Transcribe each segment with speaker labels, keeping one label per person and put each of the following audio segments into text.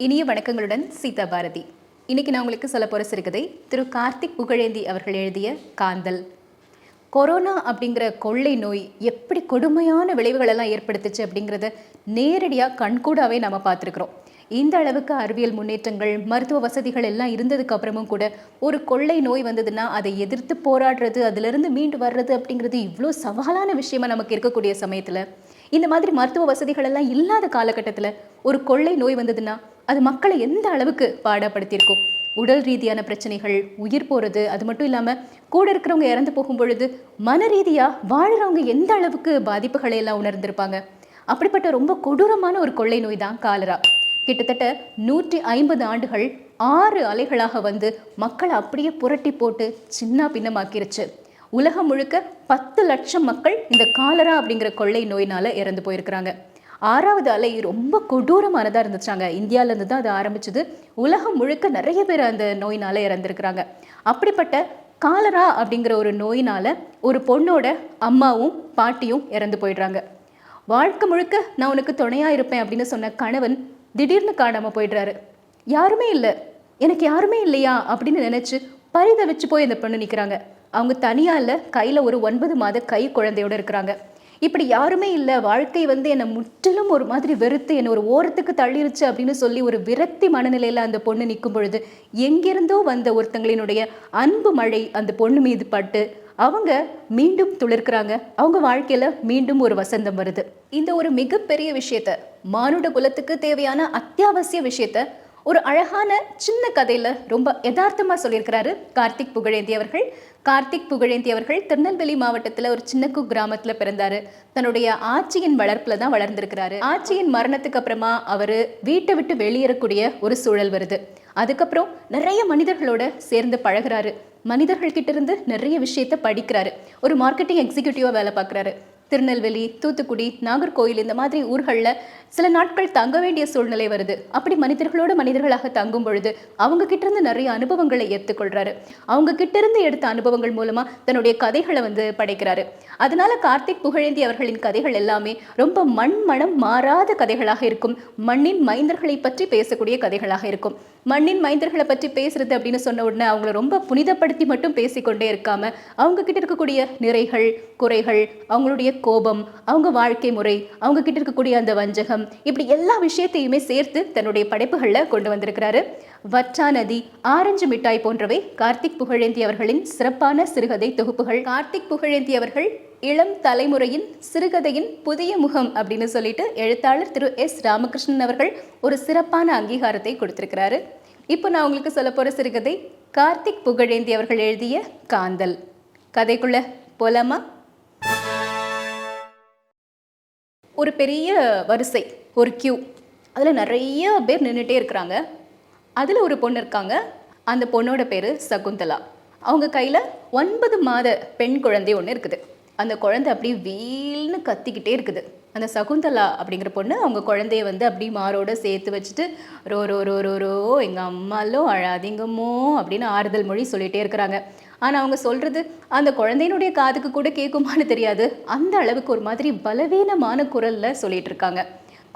Speaker 1: இனிய வணக்கங்களுடன் சீதா பாரதி. இன்னைக்கு நான் உங்களுக்கு சொல்ல போகிற சிறுகதை திரு கார்த்திக் புகழேந்தி அவர்கள் எழுதிய காந்தல். கொரோனா அப்படிங்கிற கொள்ளை நோய் எப்படி கொடுமையான விளைவுகள் எல்லாம் ஏற்படுத்துச்சு அப்படிங்கிறத நேரடியாக கண்கூடாவே நம்ம பார்த்துருக்குறோம். இந்த அளவுக்கு அறிவியல் முன்னேற்றங்கள், மருத்துவ வசதிகள் எல்லாம் இருந்ததுக்கு அப்புறமும் கூட ஒரு கொள்ளை நோய் வந்ததுன்னா அதை எதிர்த்து போராடுறது, அதிலிருந்து மீண்டு வர்றது அப்படிங்கிறது இவ்வளோ சவாலான விஷயமா நமக்கு இருக்கக்கூடிய சமயத்தில், இந்த மாதிரி மருத்துவ வசதிகள் எல்லாம் இல்லாத காலகட்டத்தில் ஒரு கொள்ளை நோய் வந்ததுன்னா அது மக்களை எந்த அளவுக்கு பாடப்படுத்தியிருக்கும். உடல் ரீதியான பிரச்சனைகள், உயிர் போகிறது, அது மட்டும் இல்லாமல் கூட இருக்கிறவங்க இறந்து போகும் பொழுது மன ரீதியாக வாழ்கிறவங்க எந்த அளவுக்கு பாதிப்புகளை எல்லாம் உணர்ந்திருப்பாங்க. அப்படிப்பட்ட ரொம்ப கொடூரமான ஒரு கொள்ளை நோய் தான் காலரா. கிட்டத்தட்ட 150 ஆண்டுகள் 6 அலைகளாக வந்து மக்களை அப்படியே புரட்டி போட்டு சின்ன பின்னமாக்கிருச்சு. உலகம் முழுக்க 10 லட்சம் மக்கள் இந்த காலரா அப்படிங்கிற கொள்ளை நோயினால இறந்து போயிருக்கிறாங்க. 6வது அலை ரொம்ப கொடூரமானதாக இருந்துச்சாங்க. இந்தியாவிலேருந்து தான் அது ஆரம்பிச்சது. உலகம் முழுக்க நிறைய பேர் அந்த நோயினால இறந்துருக்கிறாங்க. அப்படிப்பட்ட காலரா அப்படிங்கிற ஒரு நோயினால ஒரு பொண்ணோட அம்மாவும் பாட்டியும் இறந்து போயிடுறாங்க. வாழ்க்கை முழுக்க நான் உனக்கு துணையாக இருப்பேன் அப்படின்னு சொன்ன கணவன் திடீர்னு காணாமல் போயிடுறாரு. யாருமே இல்லை, எனக்கு யாருமே இல்லையா அப்படின்னு நினச்சி பரிதவிச்சு போய் அந்த பொண்ணு நிற்கிறாங்க. அவங்க தனியாக இல்லை, கையில் ஒரு 9 மாத கை குழந்தையோடு இருக்கிறாங்க. இப்படி யாருமே இல்லை, வாழ்க்கை வந்து என்னை முற்றிலும் ஒரு மாதிரி வெறுத்து என்னை ஒரு ஓரத்துக்கு தள்ளிருச்சு அப்படின்னு சொல்லி ஒரு விரக்தி மனநிலையில் அந்த பொண்ணு நிற்கும் பொழுது எங்கிருந்தோ வந்த ஒருத்தங்களினுடைய அன்பு மழை அந்த பொண்ணு மீது பட்டு அவங்க மீண்டும் துளிர்க்கிறாங்க. அவங்க வாழ்க்கையில் மீண்டும் ஒரு வசந்தம் வருது. இந்த ஒரு மிகப்பெரிய விஷயத்த, மானுட குலத்துக்கு தேவையான அத்தியாவசிய விஷயத்த ஒரு அழகான சின்ன கதையில் ரொம்ப யதார்த்தமாக சொல்லியிருக்கிறாரு கார்த்திக் புகழேந்தி அவர்கள். கார்த்திக் புகழேந்தி அவர்கள் திருநெல்வேலி மாவட்டத்தில் ஒரு சின்ன கிராமத்தில் பிறந்தார். தன்னுடைய ஆட்சியின் வளர்ப்பில் தான் வளர்ந்துருக்கிறாரு. ஆட்சியின் மரணத்துக்கு அப்புறமா அவர் வீட்டை விட்டு வெளியேறக்கூடிய ஒரு சூழல் வருது. அதுக்கப்புறம் நிறைய மனிதர்களோட சேர்ந்து பழகிறாரு. மனிதர்கள்கிட்ட இருந்து நிறைய விஷயத்த படிக்கிறாரு. ஒரு மார்க்கெட்டிங் எக்ஸிக்யூட்டிவாக வேலை பார்க்குறாரு. திருநெல்வேலி, தூத்துக்குடி, நாகர்கோயில் இந்த மாதிரி ஊர்களில் சில நாட்கள் தங்க வேண்டிய சூழ்நிலை வருது. அப்படி மனிதர்களோடு மனிதர்களாக தங்கும் பொழுது அவங்க கிட்டேருந்து நிறைய அனுபவங்களை ஏற்றுக்கொள்கிறாரு. அவங்க கிட்டேருந்து எடுத்த அனுபவங்கள் மூலமாக தன்னுடைய கதைகளை வந்து படைக்கிறாரு. அதனால கார்த்திக் புகழேந்தி அவர்களின் கதைகள் எல்லாமே ரொம்ப மண்மனம் மாறாத கதைகளாக இருக்கும். மண்ணின் மைந்தர்களை பற்றி பேசக்கூடிய கதைகளாக இருக்கும். மண்ணின் மைந்தர்களை பற்றி பேசுறது அப்படின்னு சொன்ன உடனே அவங்கள ரொம்ப புனிதப்படுத்தி மட்டும் பேசிக்கொண்டே இருக்காம அவங்க கிட்ட இருக்கக்கூடிய நிறைகள், குறைகள், அவங்களுடைய கோபம், அவங்க வாழ்க்கை முறை, அவங்க கிட்ட இருக்கக்கூடிய அந்த வஞ்சகம், இப்படி எல்லா விஷயத்தையுமே சேர்த்து தன்னுடைய படைப்புகளில் கொண்டு வந்திருக்கிறாரு. வற்றா நதி, ஆரஞ்சு மிட்டாய் போன்றவை கார்த்திக் புகழேந்தி அவர்களின் சிறப்பான சிறுகதை தொகுப்புகள். கார்த்திக் புகழேந்தி அவர்கள் இளம் தலைமுறையின் சிறுகதையின் புதிய முகம் அப்படின்னு சொல்லிட்டு எழுத்தாளர் திரு எஸ் ராமகிருஷ்ணன் அவர்கள் ஒரு சிறப்பான அங்கீகாரத்தை கொடுத்திருக்கிறாரு. இப்போ நான் உங்களுக்கு சொல்ல போற சிறுகதை கார்த்திக் புகழேந்தி அவர்கள் எழுதிய காந்தல். கதைக்குள்ள போலாமா? ஒரு பெரிய வரிசை, ஒரு கியூ. அதில் நிறைய பேர் நின்றுட்டே இருக்கிறாங்க. அதில் ஒரு பொண்ணு இருக்காங்க. அந்த பொண்ணோட பேர் சகுந்தலா. அவங்க கையில் 9 மாத பெண் குழந்தை ஒன்று இருக்குது. அந்த குழந்தை அப்படி வீல்னு கத்திக்கிட்டே இருக்குது. அந்த சகுந்தலா அப்படிங்கிற பொண்ணு அவங்க குழந்தைய வந்து அப்படி மாரோட சேர்த்து வச்சுட்டு ரோ ரோ ரோ ரோ ரோ எங்கள் அம்மாலோ அழாதீங்கம்மோ அப்படின்னு ஆறுதல் மொழி சொல்லிகிட்டே இருக்கிறாங்க. ஆனால் அவங்க சொல்கிறது அந்த குழந்தையினுடைய காதுக்கு கூட கேட்குமான்னு தெரியாது. அந்த அளவுக்கு ஒரு மாதிரி பலவீனமான குரலில் சொல்லிகிட்டு இருக்காங்க.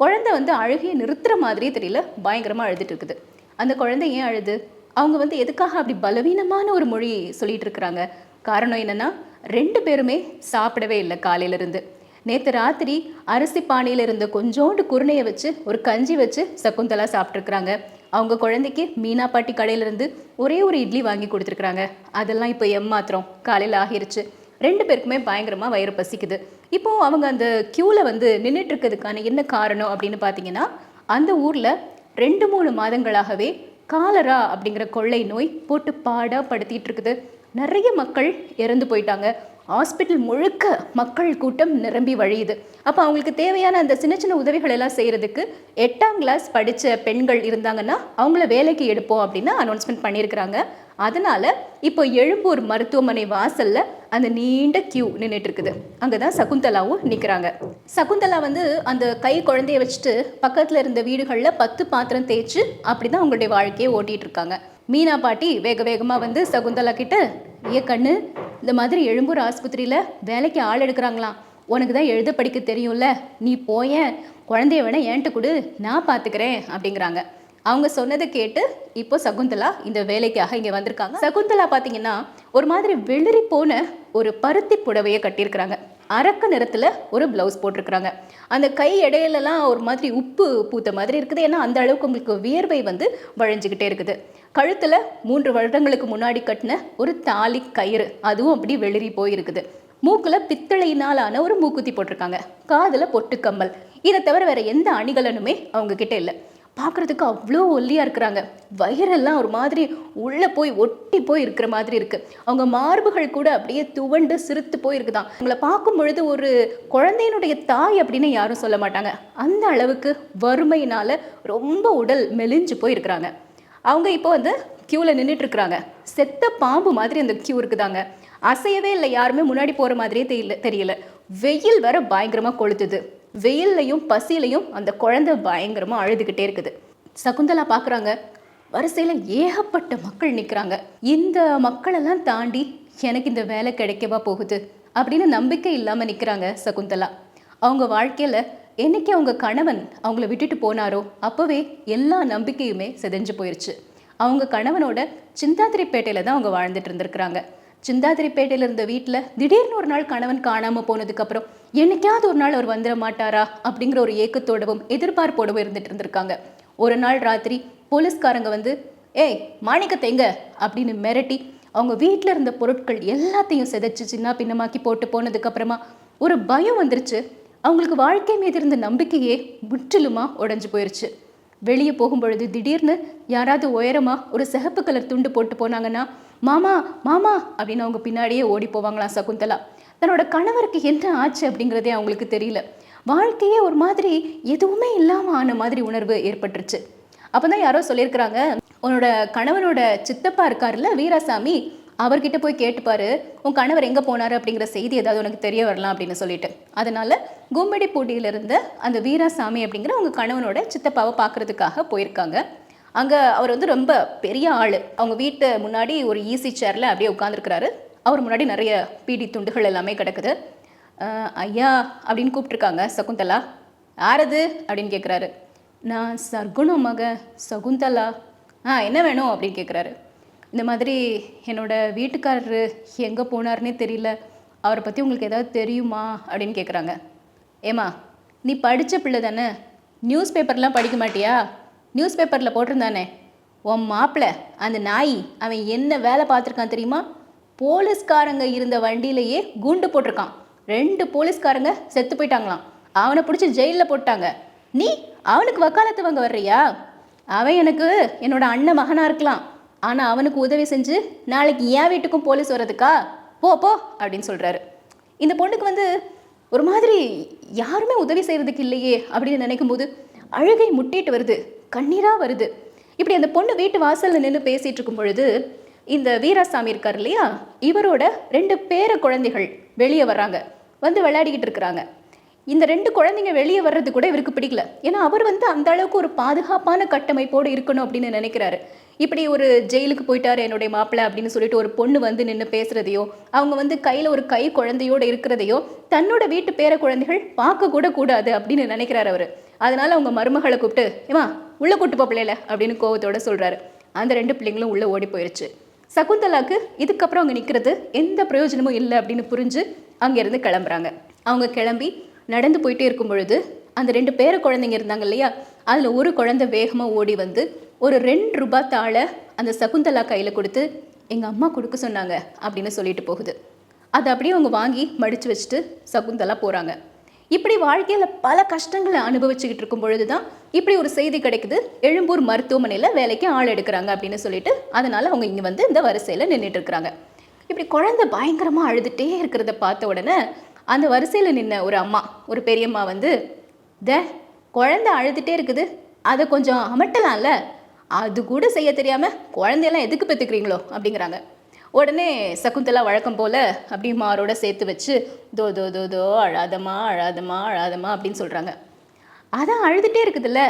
Speaker 1: குழந்தை வந்து அழுகையை நிறுத்துகிற மாதிரியே தெரியல, பயங்கரமாக அழுதுட்டு இருக்குது. அந்த குழந்தை ஏன் அழுது? அவங்க வந்து எதுக்காக அப்படி பலவீனமான ஒரு மொழி சொல்லிகிட்டு இருக்கிறாங்க? காரணம் என்னென்னா, 2 பேருமே சாப்பிடவே இல்லை காலையிலேருந்து. நேற்று ராத்திரி அரிசி பானையில் இருந்த கொஞ்சோண்டு குருணையை வச்சு ஒரு கஞ்சி வச்சு சகுந்தலா சாப்பிட்ருக்குறாங்க. அவங்க குழந்தைக்கு மீனா பாட்டி கடையிலேருந்து ஒரே ஒரு இட்லி வாங்கி கொடுத்துருக்குறாங்க. அதெல்லாம் இப்போ ஏமாத்திரம் காலையில் ஆகிருச்சு. 2 பேருக்குமே பயங்கரமாக வயிறு பசிக்குது. இப்போது அவங்க அந்த க்யூவில் வந்து நின்றுட்டு இருக்கிறதுக்கான என்ன காரணம் அப்படின்னு பார்த்தீங்கன்னா, அந்த ஊரில் 2-3 மாதங்களாகவே காலரா அப்படிங்கிற கொள்ளை நோய் போட்டு பாடாக படுத்திகிட்டு இருக்குது. நிறைய மக்கள் இறந்து போயிட்டாங்க. ஹாஸ்பிட்டல் முழுக்க மக்கள் கூட்டம் நிரம்பி வழியுது. அப்போ அவங்களுக்கு தேவையான அந்த சின்ன சின்ன உதவிகள் எல்லாம் செய்கிறதுக்கு 8ஆம் கிளாஸ் படித்த பெண்கள் இருந்தாங்கன்னா அவங்கள வேலைக்கு எடுப்போம் அப்படின்னு அனௌன்ஸ்மெண்ட் பண்ணியிருக்கிறாங்க. அதனால் இப்போ எழும்பூர் மருத்துவமனை வாசலில் அந்த நீண்ட கியூ நின்றுட்டு இருக்குது. அங்கே தான் சகுந்தலாவும் நிற்கிறாங்க. சகுந்தலா வந்து அந்த கை குழந்தைய வச்சுட்டு பக்கத்தில் இருந்த வீடுகளில் 10 பாத்திரம் தேய்ச்சி அப்படி தான் அவங்களுடைய வாழ்க்கையை ஓட்டிகிட்டு இருக்காங்க. மீனா பாட்டி வேக வேகமாக வந்து சகுந்தலா கிட்ட, ஏ கண்ணு, இந்த மாதிரி எழும்பூர் ஆஸ்பத்திரியில் வேலைக்கு ஆள் எடுக்கிறாங்களாம், உனக்கு தான் எழுத படிக்க தெரியும்ல, நீ போயேன், குழந்தைய வேணா என்கிட்ட கொடு, நான் பார்த்துக்கிறேன் அப்படிங்கிறாங்க. அவங்க சொன்னதை கேட்டு இப்போ சகுந்தலா இந்த வேலைக்காக இங்கே வந்திருக்காங்க. சகுந்தலா பார்த்தீங்கன்னா ஒரு மாதிரி வெளிரி போன ஒரு பருத்தி புடவையை கட்டியிருக்கிறாங்க. அரக்க நிறத்தில் ஒரு ப்ளவுஸ் போட்டிருக்கிறாங்க. அந்த கை இடையிலலாம் ஒரு மாதிரி உப்பு பூத்த மாதிரி இருக்குது. ஏன்னா அந்த அளவுக்கு உங்களுக்கு வியர்வை வந்து வழிஞ்சிக்கிட்டே இருக்குது. கழுத்தில் 3 வருடங்களுக்கு முன்னாடி கட்டின ஒரு தாலி கயிறு அதுவும் அப்படி வெளிரி போயிருக்குது. மூக்கில் பித்தளையினால் ஆன ஒரு மூக்குத்தி போட்டிருக்காங்க. காதில் பொட்டுக்கம்மல். இதை தவிர வேற எந்த அணிகலனுமே அவங்க கிட்ட இல்லை. பார்க்குறதுக்கு அவ்வளோ ஒல்லியாக இருக்கிறாங்க. வயிறெல்லாம் ஒரு மாதிரி உள்ளே போய் ஒட்டி போய் இருக்கிற மாதிரி இருக்குது. அவங்க மார்புகள் கூட அப்படியே துவண்டு சிறுத்து போயிருக்குதான். அவங்கள பார்க்கும் பொழுது ஒரு குழந்தையினுடைய தாய் அப்படின்னு யாரும் சொல்ல மாட்டாங்க. அந்த அளவுக்கு வறுமையினால் ரொம்ப உடல் மெலிஞ்சு போயிருக்கிறாங்க. அவங்க இப்போ வந்து க்யூவில் நின்றுட்டு இருக்கிறாங்க. செத்த பாம்பு மாதிரி அந்த க்யூ இருக்குதாங்க. அசையவே இல்லை. யாருமே முன்னாடி போகிற மாதிரியே தெரியல. வெயில் வேற பயங்கரமாக கொளுத்துது. வெயில்லையும் பசியிலையும் அந்த குழந்தை பயங்கரமாக அழுதுகிட்டே இருக்குது. சகுந்தலா பார்க்குறாங்க, வரிசையில் ஏகப்பட்ட மக்கள் நிற்கிறாங்க. இந்த மக்களெல்லாம் தாண்டி எனக்கு இந்த வேலை கிடைக்கவா போகுது அப்படின்னு நம்பிக்கை இல்லாமல் நிற்கிறாங்க சகுந்தலா. அவங்க வாழ்க்கையில் என்னைக்கு அவங்க கணவன் அவங்கள விட்டுட்டு போனாரோ அப்போவே எல்லா நம்பிக்கையுமே சிதைஞ்சு போயிடுச்சு. அவங்க கணவனோட சிந்தாதிரிப்பேட்டையில் தான் அவங்க வாழ்ந்துட்டு இருந்திருக்கிறாங்க. சிந்தாதிரிப்பேட்டையில் இருந்த வீட்டில் திடீர்னு ஒரு நாள் கணவன் காணாமல் போனதுக்கப்புறம் என்னைக்காவது ஒரு நாள் அவர் வந்துட மாட்டாரா அப்படிங்கிற ஒரு ஏக்கத்தோடவும் எதிர்பார்ப்போடவும் இருந்துட்டு இருந்திருக்காங்க. ஒரு நாள் ராத்திரி போலீஸ்காரங்க வந்து ஏய் மாணிக்கத்தை எங்க அப்படின்னு மிரட்டி அவங்க வீட்டில் இருந்த பொருட்கள் எல்லாத்தையும் சிதைச்சு சின்ன பின்னமாக்கி போட்டு போனதுக்கப்புறமா ஒரு பயம் வந்துருச்சு. அவங்களுக்கு வாழ்க்கை மீது இருந்த நம்பிக்கையே முற்றிலுமா உடைஞ்சு போயிருச்சு. வெளியே போகும்பொழுது திடீர்னு யாராவது உயரமாக ஒரு சிகப்பு கலர் துண்டு போட்டு போனாங்கன்னா மாமா மாமா அப்படின்னு அவங்க பின்னாடியே ஓடி போவாங்களாம் சகுந்தலா. தன்னோட கணவருக்கு என்ன ஆச்சு அப்படிங்கிறதே அவங்களுக்கு தெரியல. வாழ்க்கையே ஒரு மாதிரி எதுவுமே இல்லாமல் ஆன மாதிரி உணர்வு ஏற்பட்டுருச்சு. அப்போ தான் யாரோ சொல்லியிருக்கிறாங்க, உன்னோட கணவனோட சித்தப்பா இருக்காருல்ல வீராசாமி, அவர்கிட்ட போய் கேட்டுப்பாரு உன் கணவர் எங்கே போனார் அப்படிங்கிற செய்தி ஏதாவது உனக்கு தெரிய வரலாம் அப்படின்னு சொல்லிட்டு. அதனால கும்மிடிப்பூண்டியில் இருந்த அந்த வீராசாமி அப்படிங்கிற அவங்க கணவனோட சித்தப்பாவை பார்க்கறதுக்காக போயிருக்காங்க. அங்கே அவர் வந்து ரொம்ப பெரிய ஆள். அவங்க வீட்டு முன்னாடி ஒரு ஈஸி சேரில் அப்படியே உட்காந்துருக்கிறாரு. அவர் முன்னாடி நிறைய பீடி துண்டுகள் எல்லாமே கிடக்குது. ஐயா அப்படின்னு கூப்பிட்ருக்காங்க சகுந்தலா. யாரது அப்படின்னு கேட்குறாரு. நான் சர்க்குணம் மக சகுந்தலா. என்ன வேணும் அப்படின்னு கேட்குறாரு. இந்த மாதிரி என்னோட வீட்டுக்காரரு எங்கே போனார்னே தெரியல, அவரை பற்றி உங்களுக்கு ஏதாவது தெரியுமா அப்படின்னு கேட்குறாங்க. ஏமா நீ படித்த பிள்ளை தானே, நியூஸ் பேப்பர்லாம் படிக்க மாட்டியா? நியூஸ் பேப்பரில் போட்டிருந்தானே உன் மாப்பிள்ளை அந்த நாய் அவன் என்ன வேலை பார்த்துருக்கான் தெரியுமா? போலீஸ்காரங்க இருந்த வண்டியிலேயே குண்டு போட்டிருக்கான். 2 போலீஸ்காரங்க செத்து போயிட்டாங்களாம். அவனை பிடிச்சி ஜெயிலில் போட்டாங்க. நீ அவனுக்கு வக்காலத்து வாங்க வர்றியா? அவன் எனக்கு என்னோட அண்ணன் மகனாக இருக்கலாம், ஆனால் அவனுக்கு உதவி செஞ்சு நாளைக்கு என் வீட்டுக்கும் போலீஸ் வர்றதுக்கா? போ போ அப்படின்னு சொல்கிறாரு. இந்த பொண்ணுக்கு வந்து ஒரு மாதிரி யாருமே உதவி செய்கிறதுக்கு இல்லையே அப்படின்னு நினைக்கும் போது அழுகை முட்டிட்டு வருது, கண்ணீராக வருது. இப்படி அந்த பொண்ணு வீட்டு வாசலில் நின்று பேசிகிட்டு இருக்கும் பொழுது இந்த வீராசாமி இருக்கார் இல்லையா, இவரோட 2 பேர குழந்தைகள் வெளியே வர்றாங்க, வந்து விளையாடிக்கிட்டு இருக்கிறாங்க. இந்த 2 குழந்தைங்க வெளியே வர்றது கூட இவருக்கு பிடிக்கல. ஏன்னா அவர் வந்து அந்த அளவுக்கு ஒரு பாதுகாப்பான கட்டமைப்போடு இருக்கணும் அப்படின்னு நினைக்கிறாரு. இப்படி ஒரு ஜெயிலுக்கு போயிட்டாரு என்னுடைய மாப்பிள்ளை அப்படின்னு சொல்லிட்டு ஒரு பொண்ணு வந்து நின்று பேசுறதையோ, அவங்க வந்து கையில் ஒரு கை குழந்தையோடு இருக்கிறதையோ தன்னோட வீட்டு பேர குழந்தைகள் பார்க்க கூட கூடாது அப்படின்னு நினைக்கிறாரு அவர். அதனால அவங்க மருமகளை கூப்பிட்டு ஏமா உள்ள கூட்டு பிள்ளைல அப்படின்னு கோவத்தோட சொல்றாரு. அந்த 2 பிள்ளைங்களும் உள்ள ஓடி போயிடுச்சு. சகுந்தலாக்கு இதுக்கப்புறம் அவங்க நிற்கிறது எந்த பிரயோஜனமும் இல்லை அப்படின்னு புரிஞ்சு அங்கேருந்து கிளம்புறாங்க. அவங்க கிளம்பி நடந்து போயிட்டே இருக்கும் பொழுது அந்த 2 பேர குழந்தைங்க இருந்தாங்க இல்லையா, அதில் ஒரு குழந்தை வேகமாக ஓடி வந்து ஒரு 2 ரூபாய் தாளை அந்த சகுந்தலா கையில் கொடுத்து எங்கள் அம்மா கொடுக்க சொன்னாங்க அப்படின்னு சொல்லிட்டு போகுது. அதை அப்படியே அவங்க வாங்கி மடித்து வச்சுட்டு சகுந்தலா போகிறாங்க. இப்படி வாழ்க்கையில் பல கஷ்டங்களை அனுபவிச்சுக்கிட்டு இருக்கும் பொழுது தான் இப்படி ஒரு செய்தி கிடைக்குது, எழும்பூர் மருத்துவமனையில் வேலைக்கு ஆள் எடுக்கிறாங்க அப்படின்னு சொல்லிட்டு. அதனால் அவங்க இங்கே வந்து இந்த வரிசையில் நின்றுட்டு இருக்கிறாங்க. இப்படி குழந்தை பயங்கரமாக அழுதுகிட்டே இருக்கிறத பார்த்த உடனே அந்த வரிசையில் நின்ன ஒரு அம்மா, ஒரு பெரியம்மா வந்து குழந்தை அழுதுகிட்டே இருக்குது, அதை கொஞ்சம் அமட்டலாம்ல, அது கூட செய்ய தெரியாமல் குழந்தையெல்லாம் எதுக்கு பெற்றுக்கிறீங்களோ அப்படிங்கிறாங்க. உடனே சகுந்தலா வழக்கம் போல் அப்படி மாரோட சேர்த்து வச்சு தோ தோ தோ தோ அழாதம்மா அழாதம்மா அழாதம்மா அப்படின்னு சொல்கிறாங்க. அதான் அழுதுகிட்டே இருக்குதுல்ல,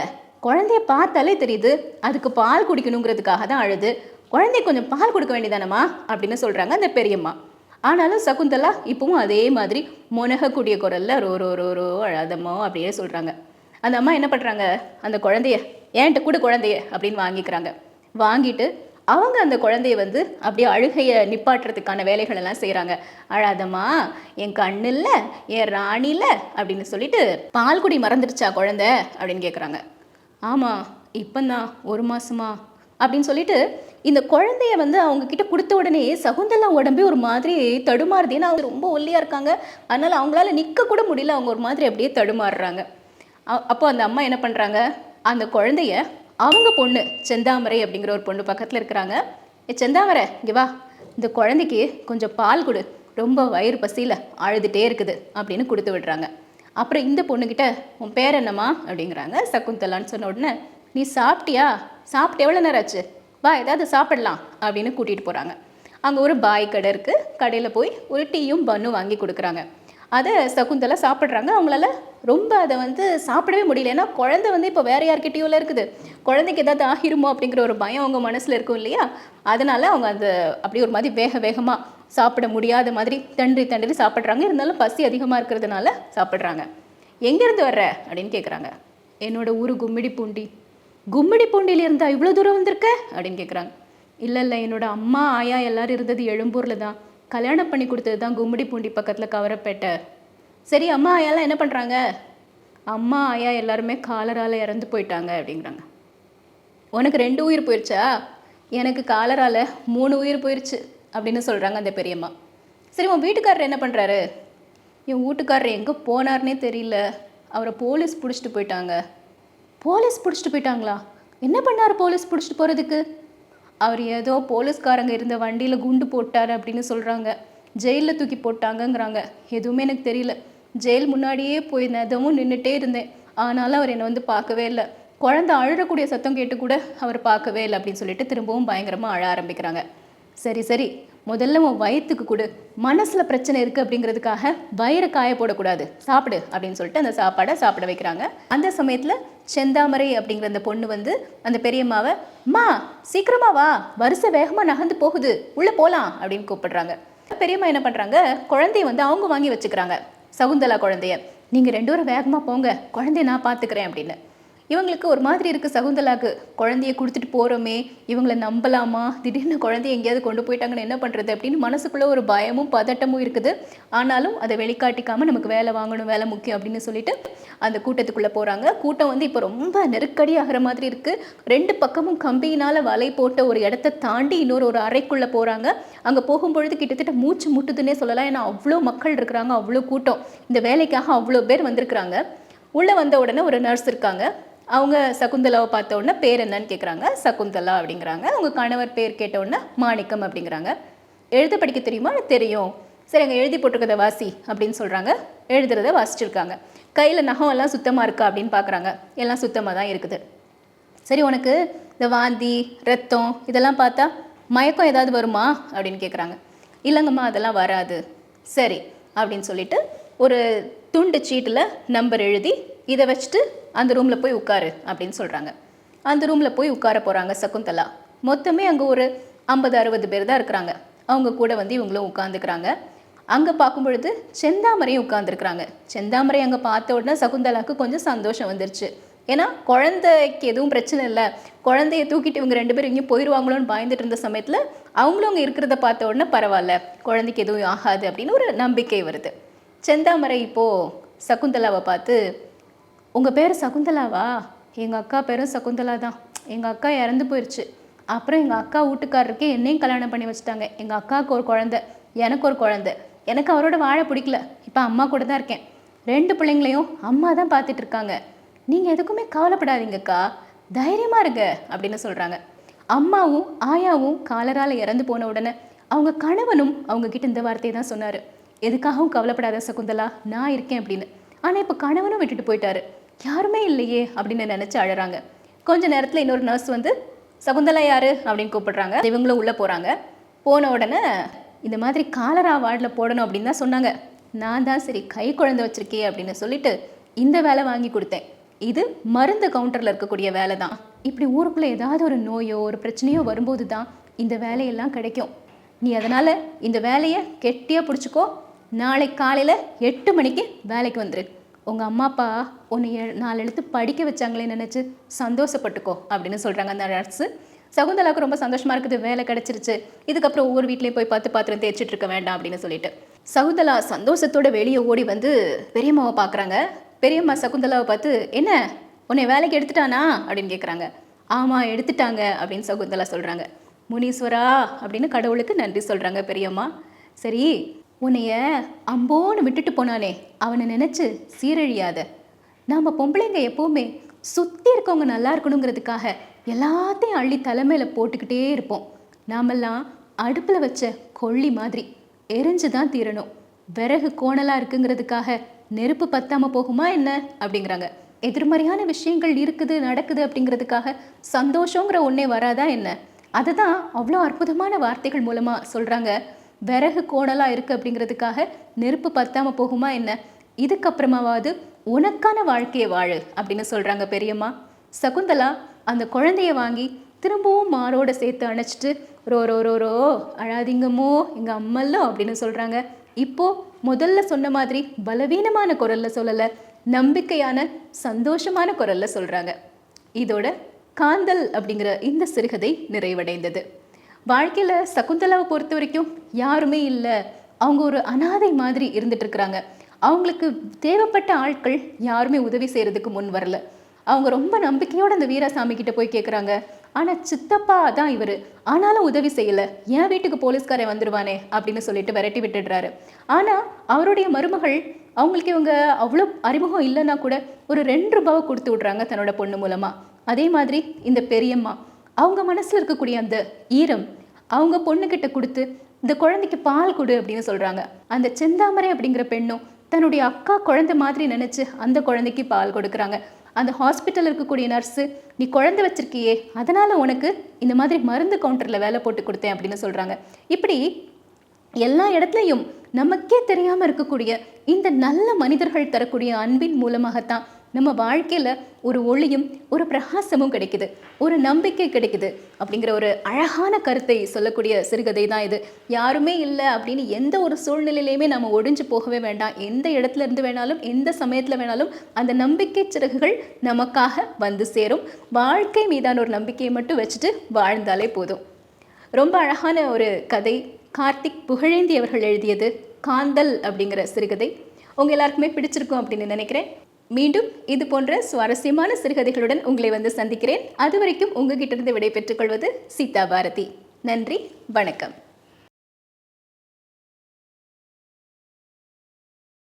Speaker 1: குழந்தைய பார்த்தாலே தெரியுது அதுக்கு பால் குடிக்கணுங்கிறதுக்காக தான் அழுது, குழந்தைய கொஞ்சம் பால் கொடுக்க வேண்டியதானம்மா அப்படின்னு சொல்கிறாங்க அந்த பெரியம்மா. ஆனாலும் சகுந்தலா இப்பவும் அதே மாதிரி முனகக்கூடிய குரலில் ரோ ரோ ரோ ரோ அழாதம்மா அப்படியே சொல்கிறாங்க. அந்த அம்மா என்ன பண்ணுறாங்க, அந்த குழந்தைய ஏன்ட்ட கூட குழந்தைய அப்படின்னு வாங்கிக்கிறாங்க. வாங்கிட்டு அவங்க அந்த குழந்தைய வந்து அப்படியே அழுகையை நிப்பாட்டுறதுக்கான வேலைகள் எல்லாம் செய்கிறாங்க. அழாதம்மா, என் கண்ணு இல்லை, என் ராணி இல்லை அப்படின்னு சொல்லிட்டு, பால் குடி மறந்துடுச்சா குழந்தை அப்படின்னு கேட்குறாங்க. ஆமாம், இப்போந்தான் 1 மாதமா அப்படின்னு சொல்லிட்டு இந்த குழந்தைய வந்து அவங்க கிட்ட கொடுத்த உடனே சகுந்தலா உடம்பே ஒரு மாதிரி தடுமாறுது. ஏன்னா அவங்க ரொம்ப ஒல்லியாக இருக்காங்க, அதனால் அவங்களால நிற்க கூட முடியல. அவங்க ஒரு மாதிரி அப்படியே தடுமாறுறாங்க. அப்போ அந்த அம்மா என்ன பண்ணுறாங்க, அந்த குழந்தைய அவங்க பொண்ணு செந்தாமரை அப்படிங்கிற ஒரு பொண்ணு பக்கத்தில் இருக்கிறாங்க. செந்தாமரை இங்கே வா, இந்த குழந்தைக்கு கொஞ்சம் பால் கொடு, ரொம்ப வயிறு பசியில் அழுதுகிட்டே இருக்குது அப்படின்னு கொடுத்து விடுறாங்க. அப்புறம் இந்த பொண்ணுக்கிட்ட உன் பேர் என்னம்மா அப்படிங்கிறாங்க. சகுந்தலான்னு சொன்ன உடனே, நீ சாப்பிட்டியா, சாப்பிட்டு எவ்வளோ நேரம் ஆச்சு, வா ஏதாவது சாப்பிடலாம் அப்படின்னு கூட்டிகிட்டு போகிறாங்க. அங்கே ஒரு பாய் கடை இருக்குது, கடையில் போய் ஒரு டீயும் பன்னும் வாங்கி கொடுக்குறாங்க. அதை சகுந்தலா சாப்பிட்றாங்க. அவங்களால ரொம்ப அதை வந்து சாப்பிடவே முடியல. ஏன்னா குழந்தை வந்து இப்போ வேறு யார்கிட்டையோல இருக்குது, குழந்தைக்கு ஏதாவது ஆகிருமோ அப்படிங்கிற ஒரு பயம் அவங்க மனசில் இருக்கும் இல்லையா. அதனால் அவங்க அந்த அப்படி ஒரு மாதிரி வேகமாக சாப்பிட முடியாத மாதிரி தண்டி சாப்பிட்றாங்க. இருந்தாலும் பசி அதிகமாக இருக்கிறதுனால சாப்பிட்றாங்க. எங்கேருந்து வர்ற அப்படின்னு கேட்குறாங்க. என்னோட ஊர் கும்மிடிப்பூண்டி. கும்மிடிப்பூண்டியிலிருந்தா இவ்வளோ தூரம் வந்திருக்க அப்படின்னு கேட்குறாங்க. இல்லை, என்னோட அம்மா ஆயா எல்லோரும் இருந்தது எழும்பூரில் தான், கல்யாணம் பண்ணி கொடுத்தது தான் கும்மிடிப்பூண்டி பக்கத்தில் கவரப்பேட்டை. சரி, அம்மா ஆயாலாம் என்ன பண்ணுறாங்க? அம்மா ஆயா எல்லாருமே காலரால் இறந்து போயிட்டாங்க அப்படிங்கிறாங்க. உனக்கு 2 உயிர் போயிடுச்சா? எனக்கு காலரால் 3 உயிர் போயிடுச்சு அப்படின்னு சொல்கிறாங்க அந்த பெரியம்மா. சரி, உன் வீட்டுக்காரர் என்ன பண்ணுறாரு? என் வீட்டுக்காரர் எங்கே போனார்னே தெரியல, அவரை போலீஸ் பிடிச்சிட்டு போயிட்டாங்க. போலீஸ் பிடிச்சிட்டு போயிட்டாங்களா? என்ன பண்ணார் போலீஸ் பிடிச்சிட்டு போகிறதுக்கு? அவர் ஏதோ போலீஸ்காரங்க இருந்த வண்டியில் குண்டு போட்டார் அப்படின்னு சொல்கிறாங்க. ஜெயிலில் தூக்கி போட்டாங்கங்கிறாங்க. எதுவுமே எனக்கு தெரியல. ஜெயில் முன்னாடியே போய் நெதமும் நின்றுட்டே இருந்தேன். ஆனாலும் அவர் என்னை வந்து பார்க்கவே இல்லை. குழந்தை அழக்கூடிய சத்தம் கேட்டு கூட அவர் பார்க்கவே இல்லை அப்படின்னு சொல்லிட்டு திரும்பவும் பயங்கரமாக அழ ஆரம்பிக்கிறாங்க. சரி, முதல்ல உன் வயிற்றுக்கு கொடு, மனசில் பிரச்சனை இருக்குது அப்படிங்கிறதுக்காக வயிறை காய போடக்கூடாது, சாப்பிடு அப்படின்னு சொல்லிட்டு அந்த சாப்பாடை சாப்பிட வைக்கிறாங்க. அந்த சமயத்தில் செந்தாமரை அப்படிங்கிற அந்த பொண்ணு வந்து அந்த பெரியம்மாவை, அம்மா சீக்கிரமா வா, வரிசை வேகமாக நகர்ந்து போகுது, உள்ளே போகலாம் அப்படின்னு கூப்பிடுறாங்க. பெரியம்மா என்ன பண்ணுறாங்க, குழந்தைய வந்து அவங்க வாங்கி வச்சுக்கிறாங்க. சகுந்தலா குழந்தைய, நீங்கள் 2 பேரும் வேகமாக போங்க, குழந்தைய நான் பார்த்துக்கிறேன் அப்படின்னு. இவங்களுக்கு ஒரு மாதிரி இருக்குது சகுந்தலாவுக்கு. குழந்தைய கொடுத்துட்டு போகிறோமே, இவங்களை நம்பலாமா, திடீர்னு குழந்தைய எங்கேயாவது கொண்டு போயிட்டாங்கன்னு என்ன பண்ணுறது அப்படின்னு மனசுக்குள்ளே ஒரு பயமும் பதட்டமும் இருக்குது. ஆனாலும் அதை வெளிக்காட்டிக்காமல் நமக்கு வேலை வாங்கணும், வேலை முக்கியம் அப்படின்னு சொல்லிட்டு அந்த கூட்டத்துக்குள்ளே போகிறாங்க. கூட்டம் வந்து இப்போ ரொம்ப நெருக்கடி ஆகிற மாதிரி இருக்குது. 2 பக்கமும் கம்பியினால் வலை போட்ட ஒரு இடத்த தாண்டி ஒரு அறைக்குள்ளே போகிறாங்க. அங்கே போகும்பொழுது கிட்டத்தட்ட மூச்சு முட்டுதுன்னே சொல்லலாம். ஏன்னா அவ்வளோ மக்கள் இருக்கிறாங்க, அவ்வளோ கூட்டம், இந்த வேலைக்காக அவ்வளோ பேர் வந்திருக்கிறாங்க. உள்ளே வந்த உடனே ஒரு நர்ஸ் இருக்காங்க. அவங்க சகுந்தலாவை பார்த்த உடனே பேர் என்னன்னு கேட்குறாங்க. சகுந்தலா அப்படிங்கிறாங்க. அவங்க கணவர் பேர் கேட்ட உடனே மாணிக்கம் அப்படிங்கிறாங்க. எழுத படிக்க தெரியுமா? தெரியும். சரி, அங்கே எழுதி போட்டிருக்கத வாசி அப்படின்னு சொல்கிறாங்க. எழுதுறத வாசிச்சிருக்காங்க. கையில் நகம் எல்லாம் சுத்தமாக இருக்கா அப்படின்னு பார்க்குறாங்க. எல்லாம் சுத்தமாக தான் இருக்குது. சரி, உனக்கு இந்த வாந்தி ரத்தம் இதெல்லாம் பார்த்தா மயக்கம் ஏதாவது வருமா அப்படின்னு கேட்குறாங்க. இல்லைங்கம்மா, அதெல்லாம் வராது. சரி அப்படின்னு சொல்லிட்டு ஒரு துண்டு சீட்டில் நம்பர் எழுதி இதை வச்சுட்டு அந்த ரூமில் போய் உட்காரு அப்படின்னு சொல்கிறாங்க. அந்த ரூமில் போய் உட்கார போகிறாங்க சகுந்தலா. மொத்தமே அங்கே ஒரு 50-60 பேர் தான் இருக்கிறாங்க. அவங்க கூட வந்து இவங்களும் உட்காந்துக்கிறாங்க. அங்கே பார்க்கும் பொழுது செந்தாமரையும் உட்காந்துருக்குறாங்க. செந்தாமரை அங்கே பார்த்த உடனே சகுந்தலாவுக்கு கொஞ்சம் சந்தோஷம் வந்துருச்சு. ஏன்னா குழந்தைக்கு எதுவும் பிரச்சனை இல்லை, குழந்தைய தூக்கிட்டு இவங்க 2 பேரும் இங்கேயும் போயிடுவாங்களோன்னு பயந்துட்டு இருந்த சமயத்தில் அவங்களும் அங்கே இருக்கிறத பார்த்த உடனே பரவாயில்ல, குழந்தைக்கு எதுவும் ஆகாது அப்படின்னு ஒரு நம்பிக்கை வருது. செந்தாமரை இப்போது சகுந்தலாவை பார்த்து, உங்கள் பேர் சகுந்தலாவா? எங்கள் அக்கா பேரும் சகுந்தலா தான். எங்கள் அக்கா இறந்து போயிடுச்சு. அப்புறம் எங்கள் அக்கா வீட்டுக்காரருக்கு என்னையும் கல்யாணம் பண்ணி வச்சுட்டாங்க. எங்கள் அக்காவுக்கு ஒரு குழந்தை, எனக்கு ஒரு குழந்தை. எனக்கு அவரோட வாழ பிடிக்கல, இப்போ அம்மா கூட தான் இருக்கேன். 2 பிள்ளைங்களையும் அம்மா தான் பார்த்துட்டு இருக்காங்க. நீங்கள் எதுக்குமே கவலைப்படாதீங்கக்கா, தைரியமாக இருங்க அப்படின்னு சொல்கிறாங்க. அம்மாவும் ஆயாவும் காலரால் இறந்து போன உடனே அவங்க கணவனும் அவங்கக்கிட்ட இந்த வார்த்தையை தான் சொன்னார். எதுக்காகவும் கவலைப்படாத சகுந்தலா, நான் இருக்கேன் அப்படின்னு. ஆனால் இப்போ கணவனும் விட்டுட்டு போயிட்டாரு, யாருமே இல்லையே அப்படின்னு நினச்சி அழறாங்க. கொஞ்ச நேரத்தில் இன்னொரு நர்ஸ் வந்து, சகுந்தலா யாரு அப்படின்னு கூப்பிடுறாங்க. இவங்களும் உள்ளே போகிறாங்க. போன உடனே இந்த மாதிரி காலரா வார்டில் போடணும் அப்படின்னு தான் சொன்னாங்க. நான் தான் சரி கை குழந்தை வச்சுருக்கே அப்படின்னு சொல்லிட்டு இந்த வேலை வாங்கி கொடுத்தேன். இது மருந்து கவுண்டரில் இருக்கக்கூடிய வேலை தான். இப்படி ஊருக்குள்ளே ஏதாவது ஒரு நோயோ ஒரு பிரச்சனையோ வரும்போது தான் இந்த வேலையெல்லாம் கிடைக்கும். நீ அதனால் இந்த வேலையை கெட்டியாக பிடிச்சிக்கோ. நாளை காலையில் 8 மணிக்கு வேலைக்கு வந்துரு. உங்கள் அம்மா அப்பா உன்னை 4 எழுத்து படிக்க வச்சாங்களே நினச்சி சந்தோஷப்பட்டுக்கோ அப்படின்னு சொல்கிறாங்க அந்த நர்ஸு. சகுந்தலாவுக்கு ரொம்ப சந்தோஷமாக இருக்குது, வேலை கிடச்சிருச்சு, இதுக்கப்புறம் ஒவ்வொரு வீட்லேயும் போய் பாத்திரம் தேய்ச்சிட்டு இருக்க வேண்டாம் அப்படின்னு சொல்லிட்டு சகுந்தலா சந்தோஷத்தோட வெளியே ஓடி வந்து பெரியம்மாவை பார்க்குறாங்க. பெரியம்மா சகுந்தலாவை பார்த்து, என்ன உன்னை வேலைக்கு எடுத்துட்டானா அப்படின்னு கேட்குறாங்க. ஆமாம் எடுத்துட்டாங்க அப்படின்னு சகுந்தலா சொல்கிறாங்க. முனீஸ்வரா அப்படின்னு கடவுளுக்கு நன்றி சொல்கிறாங்க பெரியம்மா. சரி, உன்னைய அம்போன்னு விட்டுட்டு போனானே அவனை நினச்சி சீரழியாத. நாம் பொம்பளைங்க எப்போவுமே சுற்றி இருக்கவங்க நல்லா இருக்கணுங்கிறதுக்காக எல்லாத்தையும் அள்ளி தலைமையில் போட்டுக்கிட்டே இருப்போம். நாமெல்லாம் அடுப்பில் வச்ச கொள்ளி மாதிரி எரிஞ்சு தான் தீரணும். விறகு கோணலாக இருக்குங்கிறதுக்காக நெருப்பு பத்தாமல் போகுமா என்ன அப்படிங்கிறாங்க. எதிர்மறையான விஷயங்கள் இருக்குது நடக்குது அப்படிங்கிறதுக்காக சந்தோஷங்கிற ஒன்றே வராதா என்ன? அதை தான் அவ்வளோ அற்புதமான வார்த்தைகள் மூலமாக சொல்கிறாங்க. விறகு கோணலாக இருக்குது அப்படிங்கிறதுக்காக நெருப்பு பத்தாமல் போகுமா என்ன? இதுக்கப்புறமாவது உனக்கான வாழ்க்கையை வாழு அப்படின்னு சொல்கிறாங்க பெரியம்மா. சகுந்தலா அந்த குழந்தைய வாங்கி திரும்பவும் மாரோட சேர்த்து அணைச்சிட்டு ரோ ரோ ரோ ரோ அழாதீங்கம்மோ எங்கள் அம்மல்லோ அப்படின்னு சொல்கிறாங்க. இப்போது முதல்ல சொன்ன மாதிரி பலவீனமான குரலில் சொல்லலை, நம்பிக்கையான சந்தோஷமான குரலில் சொல்கிறாங்க. இதோட காந்தல் அப்படிங்கிற இந்த சிறுகதை நிறைவடைந்தது. வாழ்க்கையில் சகுந்தலாவை பொறுத்த வரைக்கும் யாருமே இல்லை, அவங்க ஒரு அனாதை மாதிரி இருந்துட்டு இருக்கிறாங்க. அவங்களுக்கு தேவைப்பட்ட ஆட்கள் யாருமே உதவி செய்கிறதுக்கு முன் வரல. அவங்க ரொம்ப நம்பிக்கையோடு அந்த வீராசாமி கிட்ட போய் கேட்குறாங்க. ஆனால் சித்தப்பா தான் இவர், ஆனாலும் உதவி செய்யலை, என் வீட்டுக்கு போலீஸ்காரன் வந்துடுவானே அப்படின்னு சொல்லிட்டு விரட்டி விட்டுடுறாரு. ஆனால் அவருடைய மருமகள், அவங்களுக்கு இவங்க அவ்வளோ அறிமுகம் இல்லைன்னா கூட ஒரு 2 ரூபாவை கொடுத்து விட்றாங்க தன்னோட பொண்ணு மூலமாக. அதே மாதிரி இந்த பெரியம்மா அவங்க மனசில் இருக்கக்கூடிய அந்த ஈரம் அவங்க பொண்ணுக்கிட்ட கொடுத்து இந்த குழந்தைக்கு பால் கொடு அப்படின்னு சொல்கிறாங்க. அந்த செந்தாமரை அப்படிங்கிற பெண்ணும் தன்னுடைய அக்கா குழந்தை மாதிரி நினச்சி அந்த குழந்தைக்கு பால் கொடுக்குறாங்க. அந்த ஹாஸ்பிட்டல் இருக்கக்கூடிய நர்ஸு, நீ குழந்தை வச்சிருக்கியே அதனால் உனக்கு இந்த மாதிரி மருந்து கவுண்டரில் வேலை போட்டு கொடுத்தேன் அப்படின்னு சொல்கிறாங்க. இப்படி எல்லா இடத்துலையும் நமக்கே தெரியாமல் இருக்கக்கூடிய இந்த நல்ல மனிதர்கள் தரக்கூடிய அன்பின் மூலமாகத்தான் நம்ம வாழ்க்கையில் ஒரு ஒளியும் ஒரு பிரகாசமும் கிடைக்குது, ஒரு நம்பிக்கை கிடைக்குது அப்படிங்கிற ஒரு அழகான கருத்தை சொல்லக்கூடிய சிறுகதை தான் இது. யாருமே இல்லை அப்படின்னு எந்த ஒரு சூழ்நிலையிலையுமே நம்ம ஒடிஞ்சு போகவே வேண்டாம். எந்த இடத்துல இருந்து வேணாலும் எந்த சமயத்தில் வேணாலும் அந்த நம்பிக்கை சிறகுகள் நமக்காக வந்து சேரும். வாழ்க்கை மீதான ஒரு நம்பிக்கையை மட்டும் வச்சுட்டு வாழ்ந்தாலே போதும். ரொம்ப அழகான ஒரு கதை. கார்த்திக் புகழேந்தி அவர்கள் எழுதியது காந்தல் அப்படிங்கிற சிறுகதை. உங்கள் எல்லாருக்குமே பிடிச்சிருக்கும் அப்படின்னு நினைக்கிறேன். மீண்டும் இது போன்ற சுவாரஸ்யமான சிறுகதைகளுடன் உங்களை வந்து சந்திக்கிறேன். அது வரைக்கும் உங்ககிட்ட இருந்து விடை பெற்றுக் கொள்வது சீதா பாரதி. நன்றி, வணக்கம்.